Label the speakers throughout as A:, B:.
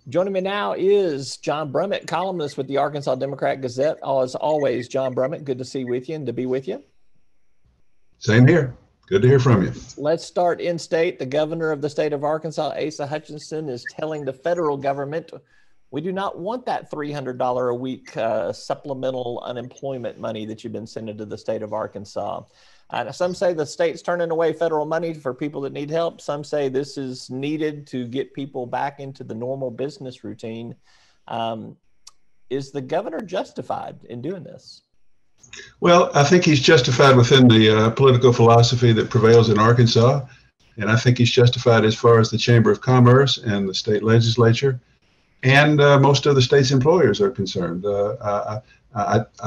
A: Joining me now is John Brummett, columnist with the Arkansas Democrat-Gazette. As always, John Brummett, good to see with you and to be with you.
B: Same here. Good to hear from you.
A: Let's start in state. The governor of the state of Arkansas, Asa Hutchinson, is telling the federal government, we do not want that $300 a week supplemental unemployment money that you've been sending to the state of Arkansas. Some say the state's turning away federal money for people that need help. Some say this is needed to get people back into the normal business routine. Is the governor justified in doing this?
B: Well, I think he's justified within the political philosophy that prevails in Arkansas. And I think he's justified as far as the Chamber of Commerce and the state legislature and most of the state's employers are concerned. I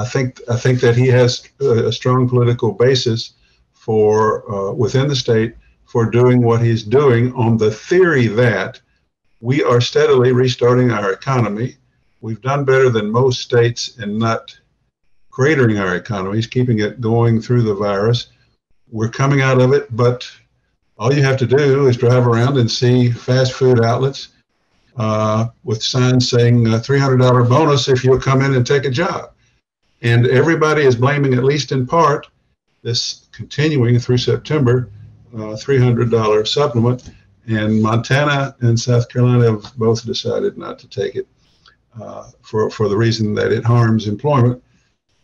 B: think that he has a strong political basis for within the state for doing what he's doing on the theory that we are steadily restarting our economy. We've done better than most states in not cratering our economies, keeping it going through the virus. We're coming out of it, but all you have to do is drive around and see fast food outlets with signs saying $300 bonus if you'll come in and take a job. And everybody is blaming, at least in part, this continuing through September $300 supplement. And Montana and South Carolina have both decided not to take it for the reason that it harms employment.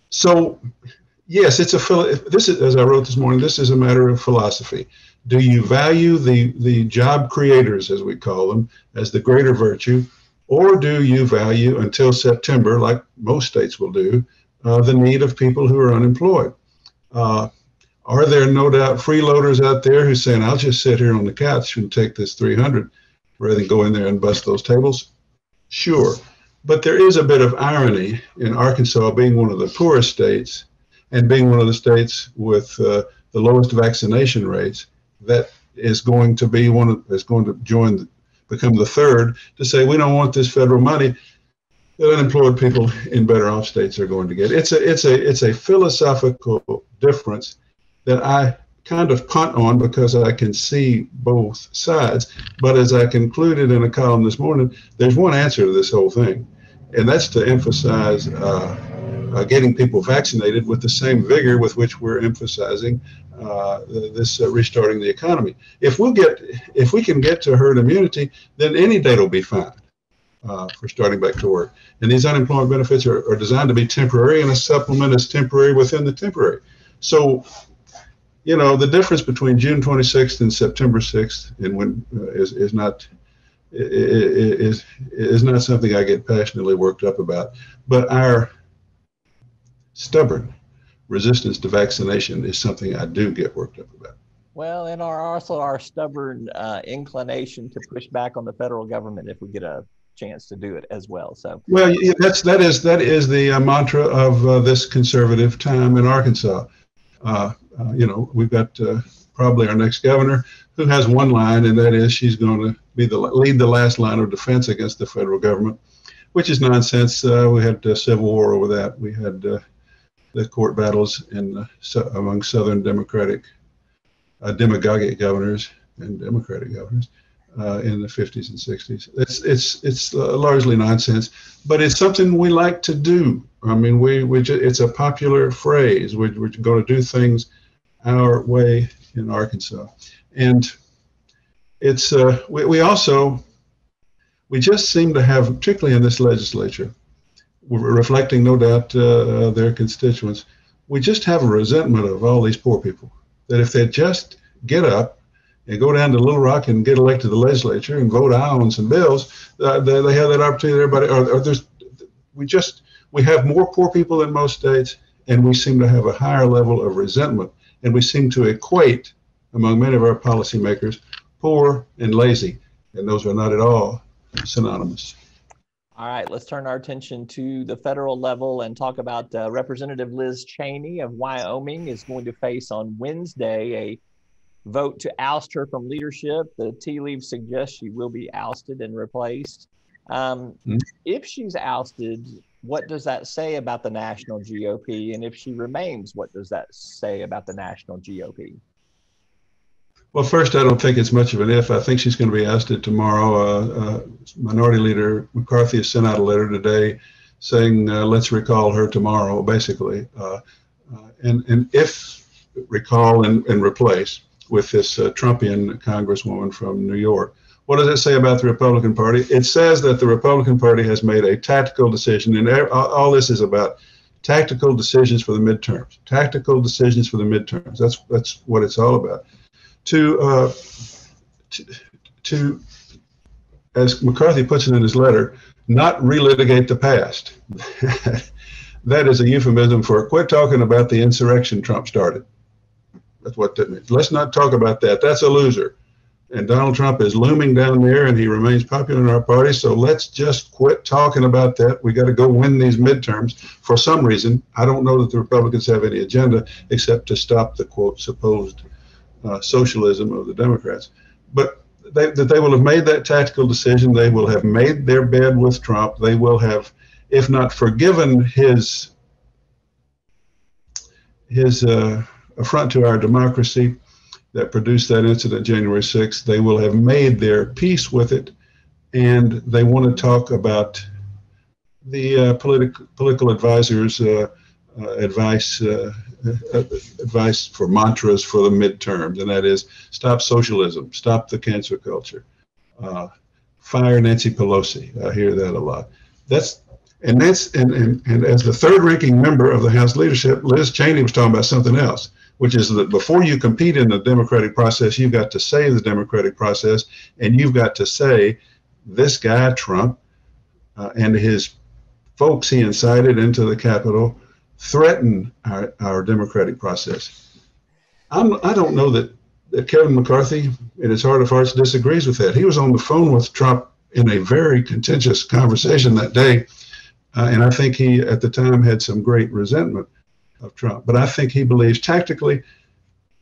B: So, yes, this is, as I wrote this morning, this is a matter of philosophy. Do you value the job creators, as we call them, as the greater virtue, or do you value, until September, like most states will do, the need of people who are unemployed? Are there no doubt freeloaders out there who saying, I'll just sit here on the couch and take this 300 rather than go in there and bust those tables? Sure. But there is a bit of irony in Arkansas being one of the poorest states and being one of the states with the lowest vaccination rates that is going to be become the third to say we don't want this federal money that unemployed people in better off states are going to get. It's a philosophical difference that I kind of punt on because I can see both sides. But as I concluded in a column this morning, there's one answer to this whole thing, and that's to emphasize getting people vaccinated with the same vigor with which we're emphasizing this restarting the economy. If we can get to herd immunity, then any date will be fine for starting back to work. And these unemployment benefits are designed to be temporary, and a supplement is temporary within the temporary. So, you know, the difference between June 26th and September 6th and when is not something I get passionately worked up about. But our stubborn resistance to vaccination is something I do get worked up about.
A: Well, and also our stubborn inclination to push back on the federal government if we get a chance to do it as well. So,
B: well, yeah, that is the mantra of this conservative time in Arkansas. You know, we've got probably our next governor who has one line, and that is she's going to be lead the last line of defense against the federal government, which is nonsense. We had a civil war over that. We had the court battles among Southern demagogic governors and Democratic governors in the 50s and 60s. It's largely nonsense, but it's something we like to do. I mean, it's a popular phrase. We're going to do things our way in Arkansas, and it's we just seem to have, particularly in this legislature, reflecting no doubt their constituents, we just have a resentment of all these poor people, that if they just get up and go down to Little Rock and get elected to the legislature and vote aye on some bills, they have that opportunity. Everybody, we have more poor people than most states, and we seem to have a higher level of resentment, and we seem to equate, among many of our policymakers, poor and lazy, and those are not at all synonymous.
A: All right, let's turn our attention to the federal level and talk about Representative Liz Cheney of Wyoming is going to face on Wednesday a vote to oust her from leadership. The tea leaves suggest she will be ousted and replaced. If she's ousted, what does that say about the national GOP? And if she remains, what does that say about the national GOP?
B: Well, first, I don't think it's much of an if. I think she's going to be ousted tomorrow. Minority Leader McCarthy has sent out a letter today saying, let's recall her tomorrow, basically. And if recall and replace with this Trumpian congresswoman from New York. What does it say about the Republican Party? It says that the Republican Party has made a tactical decision, and all this is about tactical decisions for the midterms. Tactical decisions for the midterms. That's what it's all about. To as McCarthy puts it in his letter, not relitigate the past. That is a euphemism for quit talking about the insurrection Trump started. That's what that means. Let's not talk about that. That's a loser. And Donald Trump is looming down there, and he remains popular in our party. So let's just quit talking about that. We got to go win these midterms. For some reason, I don't know that the Republicans have any agenda except to stop the, quote, supposed socialism of the Democrats. But they will have made that tactical decision. They will have made their bed with Trump. They will have, if not forgiven his affront to our democracy that produced that incident January 6th, they will have made their peace with it, and they want to talk about the political advisors' advice for mantras for the midterms, and that is stop socialism, stop the cancer culture, fire Nancy Pelosi. I hear that a lot. And as the third-ranking member of the House leadership, Liz Cheney was talking about something else, which is that before you compete in the democratic process, you've got to save the democratic process, and you've got to say, this guy, Trump, and his folks he incited into the Capitol threaten our democratic process. I don't know that Kevin McCarthy, in his heart of hearts, disagrees with that. He was on the phone with Trump in a very contentious conversation that day, and I think he, at the time, had some great resentment of Trump. But I think he believes tactically,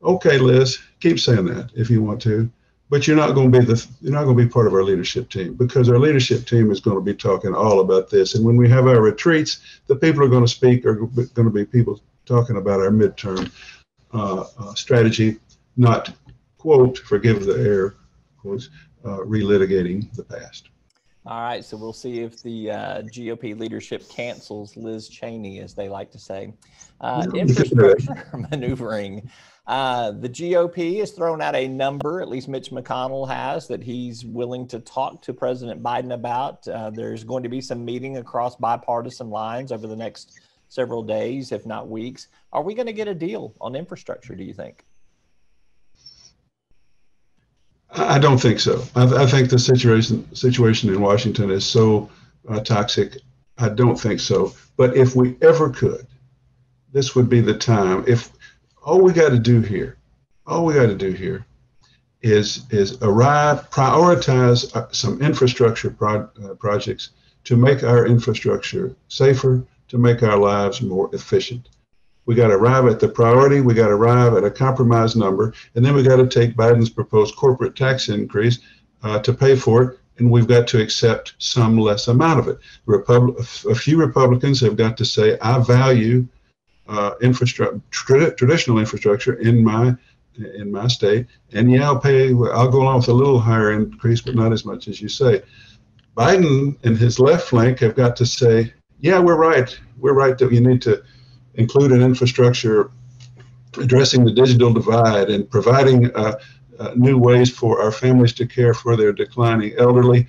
B: okay, Liz, keep saying that if you want to, but you're not going to be part of our leadership team, because our leadership team is going to be talking all about this. And when we have our retreats, the people who are going to speak are going to be people talking about our midterm strategy, not, quote, forgive the air quotes, relitigating the past.
A: All right, so we'll see if the GOP leadership cancels Liz Cheney, as they like to say. Infrastructure maneuvering. The GOP has thrown out a number, at least Mitch McConnell has, that he's willing to talk to President Biden about. There's going to be some meeting across bipartisan lines over the next several days, if not weeks. Are we going to get a deal on infrastructure, do you think?
B: I don't think so. I think the situation in Washington is so toxic. I don't think so. But if we ever could, this would be the time. If all we got to do here is prioritize some infrastructure projects to make our infrastructure safer, to make our lives more efficient. We got to arrive at the priority. We got to arrive at a compromise number, and then we got to take Biden's proposed corporate tax increase to pay for it, and we've got to accept some less amount of it. A few Republicans have got to say, I value traditional infrastructure in my state, and yeah, I'll go along with a little higher increase, but not as much as you say. Biden and his left flank have got to say, yeah, we're right that you need to include an infrastructure addressing the digital divide and providing new ways for our families to care for their declining elderly.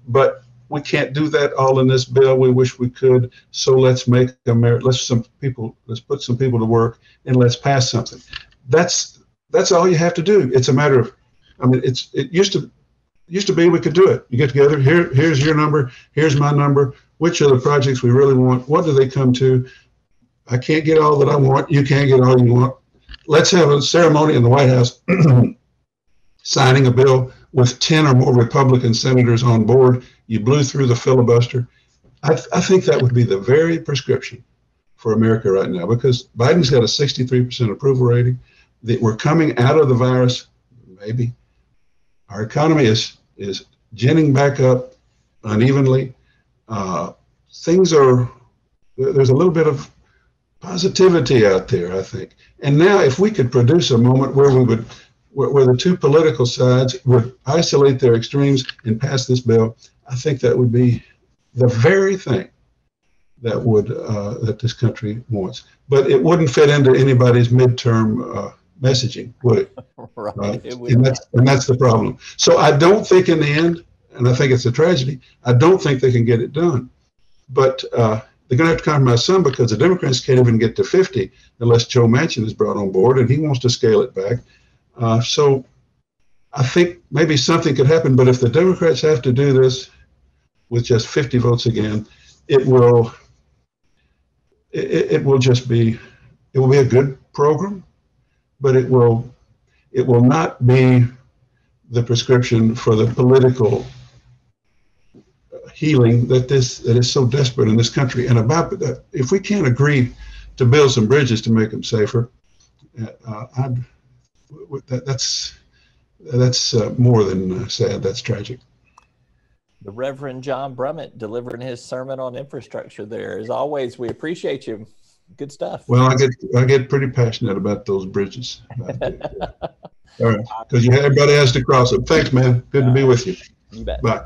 B: But we can't do that all in this bill. We wish we could. So let's put some people to work, and let's pass something. That's all you have to do. It's a matter of, it used to be we could do it. You get together, here's your number, here's my number. Which are the projects we really want? What do they come to? I can't get all that I want. You can't get all you want. Let's have a ceremony in the White House signing a bill with 10 or more Republican senators on board. You blew through the filibuster. I think that would be the very prescription for America right now, because Biden's got a 63% approval rating. We're coming out of the virus, maybe. Our economy is ginning back up unevenly. There's a little bit of positivity out there, I think. And now if we could produce a moment where we would where the two political sides would isolate their extremes and pass this bill, I think that would be the very thing that would that this country wants. But it wouldn't fit into anybody's midterm messaging, would it?
A: Right.
B: And that's the problem. So I don't think in the end, and I think it's a tragedy, I don't think they can get it done. But they're going to have to compromise some, because the Democrats can't even get to 50 unless Joe Manchin is brought on board, and he wants to scale it back. So I think maybe something could happen, but if the Democrats have to do this with just 50 votes again, it will just be, it will be a good program, but it will not be the prescription for the political healing that is so desperate in this country. And about that, if we can't agree to build some bridges to make them safer, that's more than sad. That's tragic.
A: The Reverend John Brummett delivering his sermon on infrastructure there. As always, we appreciate you. Good stuff.
B: Well, I get pretty passionate about those bridges. All right, because everybody has to cross them. Thanks, man. Good to be with you.
A: You bet.
B: Bye.